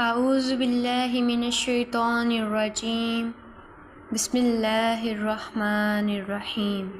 اعوذ باللہ من الشیطان الرجیم بسم اللہ الرحمن الرحیم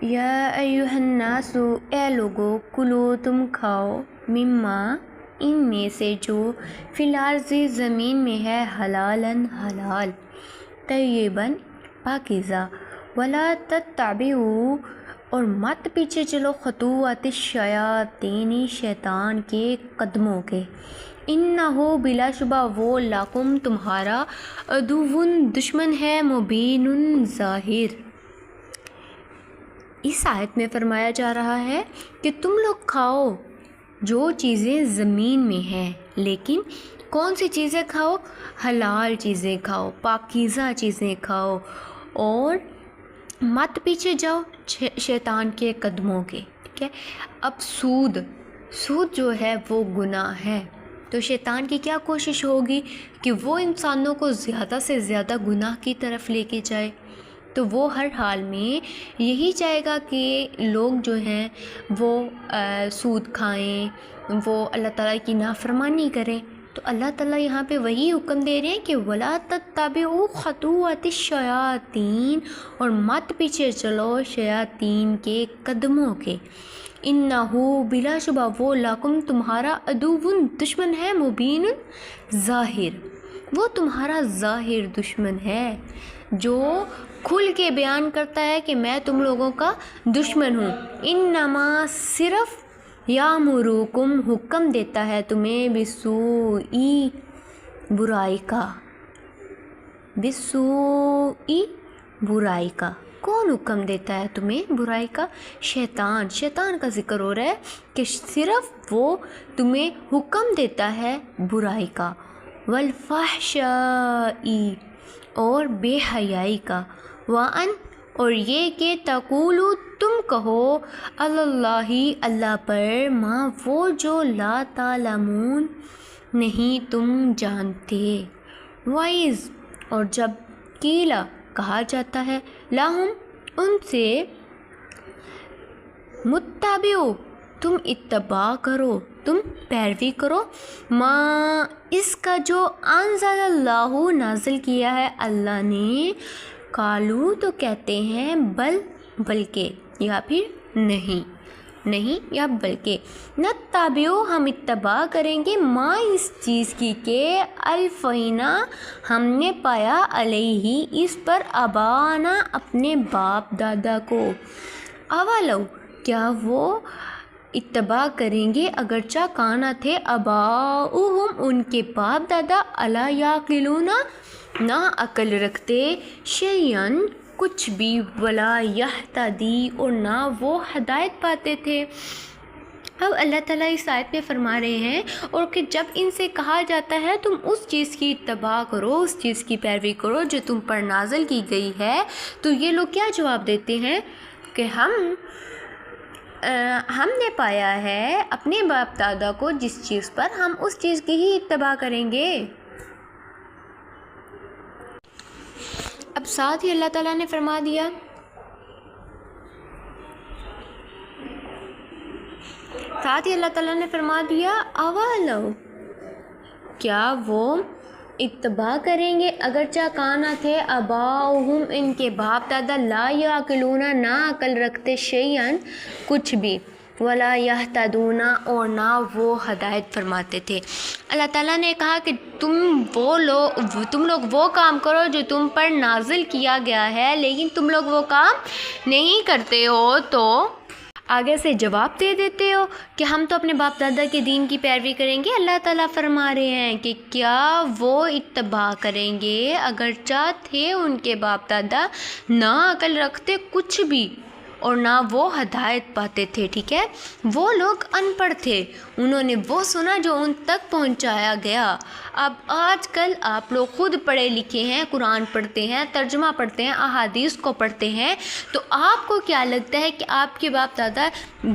یا ایہا الناس، اے لوگو، کلو تم کھاؤ، مما ان میں سے جو فی الارض زمین میں ہے، حلالن حلال، طیباً پاکیزہ، ولا تتبعوا اور مت پیچھے چلو، خطوات الشیاطین شیطان کے قدموں کے، انہو بلا شبہ وہ لکم تمہارا، عدو دشمن ہے، مبین ظاہر۔ اس آیت میں فرمایا جا رہا ہے کہ تم لوگ کھاؤ جو چیزیں زمین میں ہیں، لیکن کون سی چیزیں کھاؤ؟ حلال چیزیں کھاؤ، پاکیزہ چیزیں کھاؤ، اور مت پیچھے جاؤ شیطان کے قدموں کے، ٹھیک ہے۔ اب سود جو ہے وہ گناہ ہے، تو شیطان کی کیا کوشش ہوگی کہ وہ انسانوں کو زیادہ سے زیادہ گناہ کی طرف لے کے جائے، تو وہ ہر حال میں یہی چاہے گا کہ لوگ جو ہیں وہ سود کھائیں، وہ اللہ تعالیٰ کی نافرمانی کریں۔ تو اللہ تعالیٰ یہاں پہ وہی حکم دے رہے ہیں کہ وَلَا تَتَّبِعُوا خُطُوَاتِ الشَّيَاطِينِ، اور مت پیچھے چلو شیاطین کے قدموں کے، انہو بلا شبہ وہ لکم تمہارا، عدو دشمن ہے، مبین ظاہر، وہ تمہارا ظاہر دشمن ہے، جو کھل کے بیان کرتا ہے کہ میں تم لوگوں کا دشمن ہوں۔ انما صرف یامرکم حکم دیتا ہے تمہیں، بالسوء برائی کا، بالسوء برائی کا۔ کون حکم دیتا ہے تمہیں برائی کا؟ شیطان کا ذکر ہو رہا ہے کہ صرف وہ تمہیں حکم دیتا ہے برائی کا، والفحشاء اور بے حیائی کا، وان اور یہ کہ تقولوا تم کہو، علی اللہ اللہ پر، ما وہ جو لا تعلمون نہیں تم جانتے، وَإِذْ اور جب قیلا کہا جاتا ہے، لہم ان سے، متبعو تم اتباع کرو، تم پیروی کرو، ما اس کا جو انزل اللہ نازل کیا ہے اللہ نے، قالو تو کہتے ہیں، بلکہ یا پھر نہیں یا بلکہ، نتبعو ہم اتباع کریں گے، ما اس چیز کی کہ الفینا ہم نے پایا، علیہ اس پر، آبانا اپنے باپ دادا کو، اولو کیا وہ اتباع کریں گے اگرچہ کانا تھے، آباؤہم ان کے باپ دادا، الا یعقلون نہ عقل رکھتے، شیئن کچھ بھی، ولا یہتدی اور نہ وہ ہدایت پاتے تھے۔ اب اللہ تعالیٰ اس آیت میں فرما رہے ہیں، اور کہ جب ان سے کہا جاتا ہے تم اس چیز کی اتباع کرو، اس چیز کی پیروی کرو جو تم پر نازل کی گئی ہے، تو یہ لوگ کیا جواب دیتے ہیں کہ ہم نے پایا ہے اپنے باپ دادا کو جس چیز پر، ہم اس چیز کی ہی اتباع کریں گے۔ اب ساتھ ہی اللہ تعالیٰ نے فرما دیا، اولو کیا وہ اتباع کریں گے اگرچہ کانا تھے، آباؤہم ان کے باپ دادا، لا یعقلون نہ عقل رکھتے، شیئن کچھ بھی، ولا یہتدون اور نہ وہ ہدایت فرماتے تھے۔ اللہ تعالیٰ نے کہا کہ تم لوگ وہ کام کرو جو تم پر نازل کیا گیا ہے، لیکن تم لوگ وہ کام نہیں کرتے ہو، تو آگے سے جواب دے دیتے ہو کہ ہم تو اپنے باپ دادا کے دین کی پیروی کریں گے۔ اللہ تعالیٰ فرما رہے ہیں کہ کیا وہ اتباع کریں گے اگرچہ تھے ان کے باپ دادا نہ عقل رکھتے کچھ بھی، اور نہ وہ ہدایت پاتے تھے، ٹھیک ہے۔ وہ لوگ ان پڑھ تھے، انہوں نے وہ سنا جو ان تک پہنچایا گیا۔ اب آج کل آپ لوگ خود پڑھے لکھے ہیں، قرآن پڑھتے ہیں، ترجمہ پڑھتے ہیں، احادیث کو پڑھتے ہیں، تو آپ کو کیا لگتا ہے کہ آپ کے باپ دادا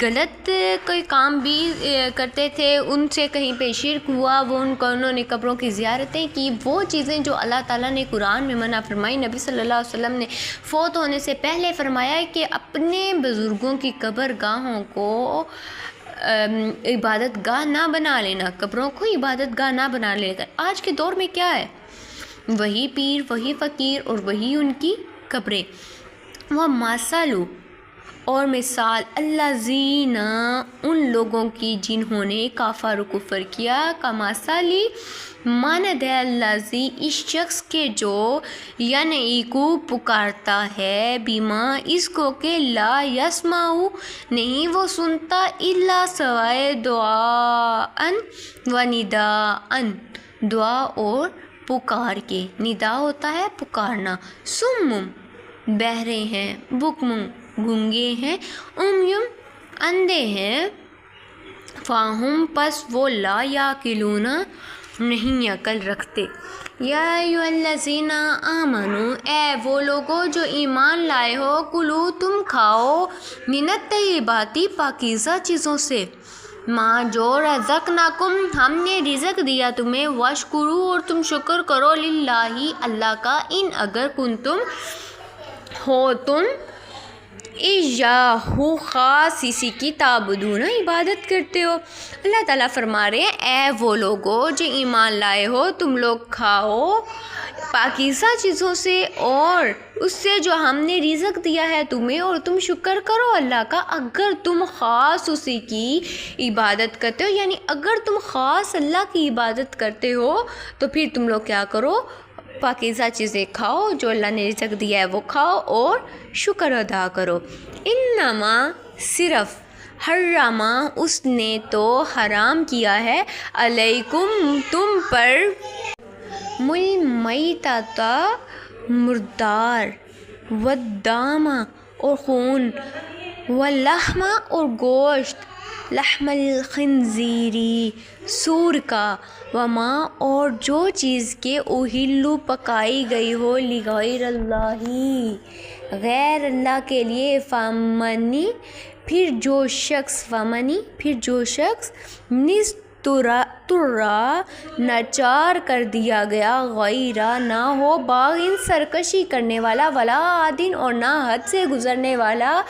غلط کوئی کام بھی کرتے تھے، ان سے کہیں پہ شرک ہوا، انہوں نے قبروں کی زیارتیں کی، وہ چیزیں جو اللہ تعالیٰ نے قرآن میں منع فرمائی، نبی صلی اللہ علیہ وسلم نے فوت ہونے سے پہلے فرمایا کہ اپنے بزرگوں کی قبر گاہوں کو عبادت گاہ نہ بنا لینا، قبروں کو عبادت گاہ نہ بنا لینا۔ آج کے دور میں کیا ہے؟ وہی پیر، وہی فقیر اور وہی ان کی قبریں۔ وہ مثالو اور مثال الذین ان لوگوں کی جنہوں نے کفر کفر کیا، کمثلی مانند ہے الذی اس شخص کے جو یعنی کو پکارتا ہے، بیما اس کو کہ لا یسمعو نہیں وہ سنتا، الا سوائے دعاء و نداء دعا اور پکار کے۔ ندا ہوتا ہے پکارنا۔ سمم بہرے ہیں، بکم گونگے ہیں، امیum اندھے ہیں، فاہم پس وہ لا یاقلون نہیں عقل رکھتے۔ یا ایھا الذین آمنو اے وہ لوگو جو ایمان لائے ہو، کلو تم کھاؤ، من الطیبات پاکیزہ چیزوں سے، ماں جو رزقناکم ہم نے رزق دیا تمہیں، واشکرو اور تم شکر کرو، للہ اللہ کا، ان اگر کنتم ہو تم ایاہ خاص اسی کی تعبدون عبادت کرتے ہو۔ اللہ تعالیٰ فرما رہے ہیں اے وہ لوگو جو ایمان لائے ہو، تم لوگ کھاؤ پاکیزہ چیزوں سے اور اس سے جو ہم نے رزق دیا ہے تمہیں، اور تم شکر کرو اللہ کا اگر تم خاص اسی کی عبادت کرتے ہو۔ یعنی اگر تم خاص اللہ کی عبادت کرتے ہو تو پھر تم لوگ کیا کرو؟ پاکیزہ چیزیں کھاؤ، جو اللہ نے رزق دیا ہے وہ کھاؤ اور شکر ادا کرو۔ انما صرف حرما اس نے تو حرام کیا ہے، علیکم تم پر، المیتۃ مردار، والدم اور خون، واللحم اور گوشت، لحم الخنزیری سور کا، وما اور جو چیز کے اہلو پکائی گئی ہو، لغیر اللہ غیر اللہ کے لیے، فمنی پھر جو شخص ترا ناچار کر دیا گیا، غیرہ نہ ہو باغن سرکشی کرنے والا، ولا عادن اور نہ حد سے گزرنے والا،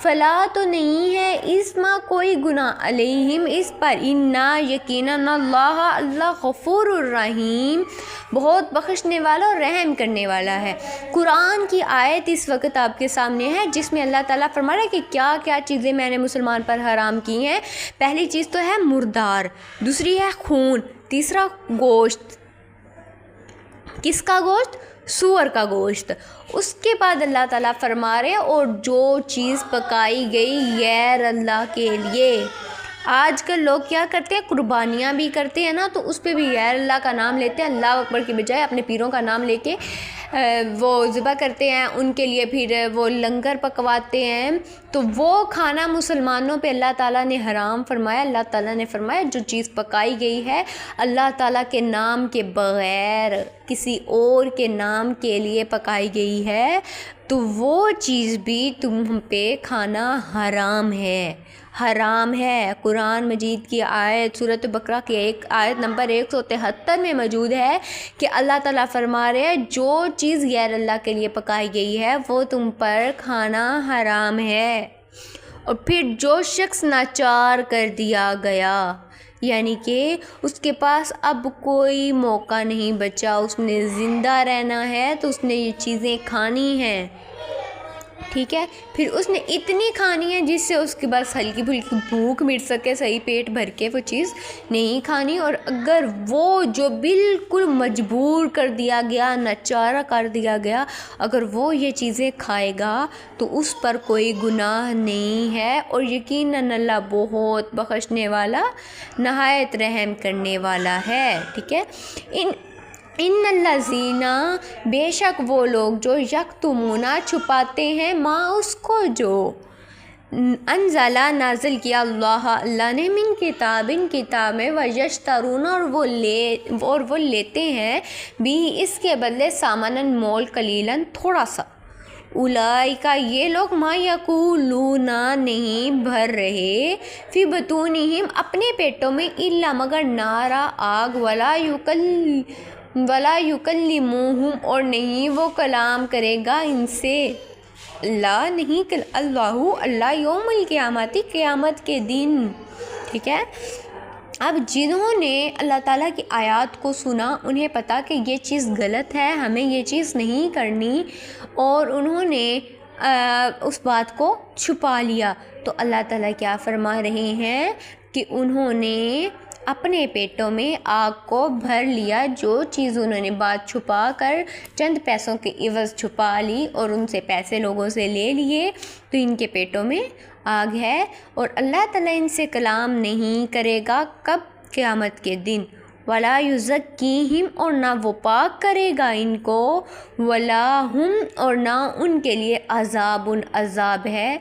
فلا تو نہیں ہے اسما کوئی گناہ، علیہم اس پر، انا یقیناً اللہ غفور الرحیم بہت بخشنے والا اور رحم کرنے والا ہے۔ قرآن کی آیت اس وقت آپ کے سامنے ہے جس میں اللہ تعالیٰ فرما رہا ہے کہ کیا کیا چیزیں میں نے مسلمان پر حرام کی ہیں۔ پہلی چیز تو ہے مردار، دوسری ہے خون، تیسرا گوشت۔ کس کا گوشت؟ سور کا گوشت۔ اس کے بعد اللہ تعالیٰ فرما رہے اور جو چیز پکائی گئی غیر اللہ کے لیے۔ آج کل لوگ کیا کرتے ہیں؟ قربانیاں بھی کرتے ہیں نا، تو اس پہ بھی غیر اللہ کا نام لیتے ہیں، اللہ اکبر کے بجائے اپنے پیروں کا نام لے کے وہ ذبح کرتے ہیں، ان کے لیے پھر وہ لنگر پکواتے ہیں۔ تو وہ کھانا مسلمانوں پہ اللہ تعالیٰ نے حرام فرمایا۔ اللہ تعالیٰ نے فرمایا جو چیز پکائی گئی ہے اللہ تعالیٰ کے نام کے بغیر کسی اور کے نام کے لیے پکائی گئی ہے تو وہ چیز بھی تم پہ کھانا حرام ہے، حرام ہے۔ قرآن مجید کی آیت سورۃ بقرہ کی آیت نمبر 173 میں موجود ہے کہ اللہ تعالیٰ فرما رہے ہیں جو چیز غیر اللہ کے لیے پکائی گئی ہے وہ تم پر کھانا حرام ہے۔ اور پھر جو شخص ناچار کر دیا گیا، یعنی کہ اس کے پاس اب کوئی موقع نہیں بچا، اس نے زندہ رہنا ہے تو اس نے یہ چیزیں کھانی ہیں، ٹھیک ہے، پھر اس نے اتنی کھانی ہے جس سے اس کے پاس ہلکی پھلکی بھوک مٹ سکے، صحیح پیٹ بھر کے وہ چیز نہیں کھانی۔ اور اگر وہ جو بالکل مجبور کر دیا گیا، ناچارہ کر دیا گیا، اگر وہ یہ چیزیں کھائے گا تو اس پر کوئی گناہ نہیں ہے، اور یقیناً اللہ بہت بخشنے والا، نہایت رحم کرنے والا ہے، ٹھیک ہے۔ ان الذین بے شک وہ لوگ جو یکتمون چھپاتے ہیں، ما اس کو جو انزلہ نازل کیا اللہ نے، من کتاب میں، ویشترون اور وہ لیتے ہیں بھی اس کے بدلے سامنن مول، قلیلاً تھوڑا سا، اولئک یہ لوگ ما یقولون نہیں بھر رہے، فی بطونہم اپنے پیٹوں میں، الا مگر نارا آگ، ولا یکلموہم اور نہیں وہ کلام کرے گا ان سے اللہ، نہیں اللہ یوم القیامت قیامت کے دن، ٹھیک ہے. اب جنہوں نے اللہ تعالیٰ کی آیات کو سنا، انہیں پتا کہ یہ چیز غلط ہے، ہمیں یہ چیز نہیں کرنی، اور انہوں نے اس بات کو چھپا لیا، تو اللہ تعالیٰ کیا فرما رہے ہیں کہ انہوں نے اپنے پیٹوں میں آگ کو بھر لیا. جو چیز انہوں نے بات چھپا کر چند پیسوں کے عوض چھپا لی اور ان سے پیسے لوگوں سے لے لیے، تو ان کے پیٹوں میں آگ ہے. اور اللہ تعالیٰ ان سے کلام نہیں کرے گا. کب؟ قیامت کے دن. ولا یزکیہم، اور نہ وہ پاک کرے گا ان کو، ولا ہم، اور نہ ان کے لیے عذاب ہے،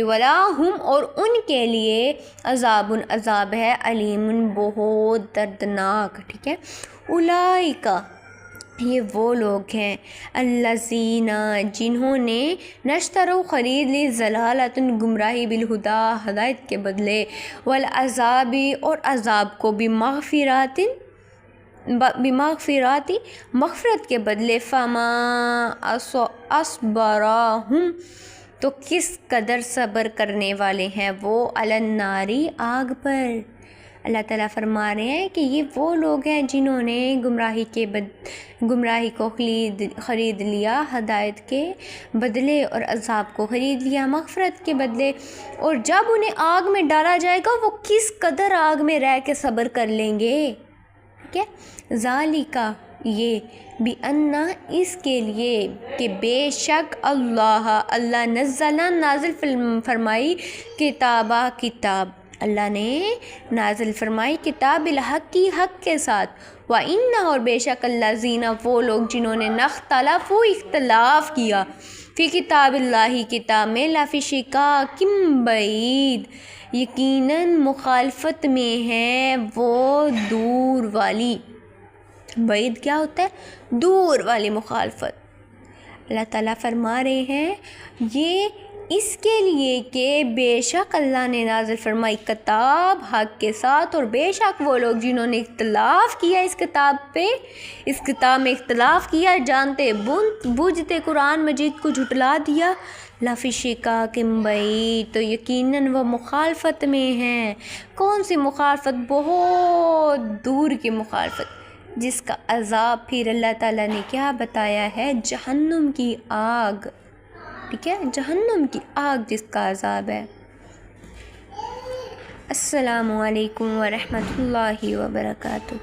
ولا ہم، اور ان کے لیے عذاب ہے، علیم، بہت دردناک. ٹھیک ہے. اولئک، یہ وہ لوگ ہیں، الذین، جنہوں نے نشتروا، خرید لی، ضلالۃ، گمراہی، بالہدا، ہدایت کے بدلے، والعذاب، اور عذاب کو، مغفرت کے بدلے، فما اصبرہم، تو کس قدر صبر کرنے والے ہیں وہ، علی النار، آگ پر. اللہ تعالیٰ فرما رہے ہیں کہ یہ وہ لوگ ہیں جنہوں نے گمراہی کو خرید لیا ہدایت کے بدلے، اور عذاب کو خرید لیا مغفرت کے بدلے. اور جب انہیں آگ میں ڈالا جائے گا وہ کس قدر آگ میں رہ کے صبر کر لیں گے. ٹھیک ہے. ذالکا، یہ، بِأَنَّ، اس کے لیے کہ بے شک اللہ نازل فرمائی، کتاب، اللہ نے نازل فرمائی کتاب، الحق کی، حق کے ساتھ، وَإِنَّ، اور بے شک الذین، وہ لوگ جنہوں نے اختلاف کیا، فی کتاب اللہ، کتاب میں، لفی شقاق بعید، یقیناً مخالفت میں ہے وہ دور والی. بعید کیا ہوتا ہے؟ دور والی مخالفت. اللہ تعالیٰ فرما رہے ہیں یہ اس کے لیے کہ بے شک اللہ نے نازل فرمائی کتاب حق کے ساتھ، اور بے شک وہ لوگ جنہوں نے اختلاف کیا اس کتاب میں اختلاف کیا، جانتے بوجھتے قرآن مجید کو جھٹلا دیا، لفی شقاق بعید، تو یقیناً وہ مخالفت میں ہیں. کون سی مخالفت؟ بہت دور کی مخالفت، جس کا عذاب پھر اللہ تعالیٰ نے کیا بتایا ہے؟ جہنم کی آگ. ٹھیک ہے. جہنم کی آگ جس کا عذاب ہے. السلام علیکم ورحمۃ اللہ وبرکاتہ.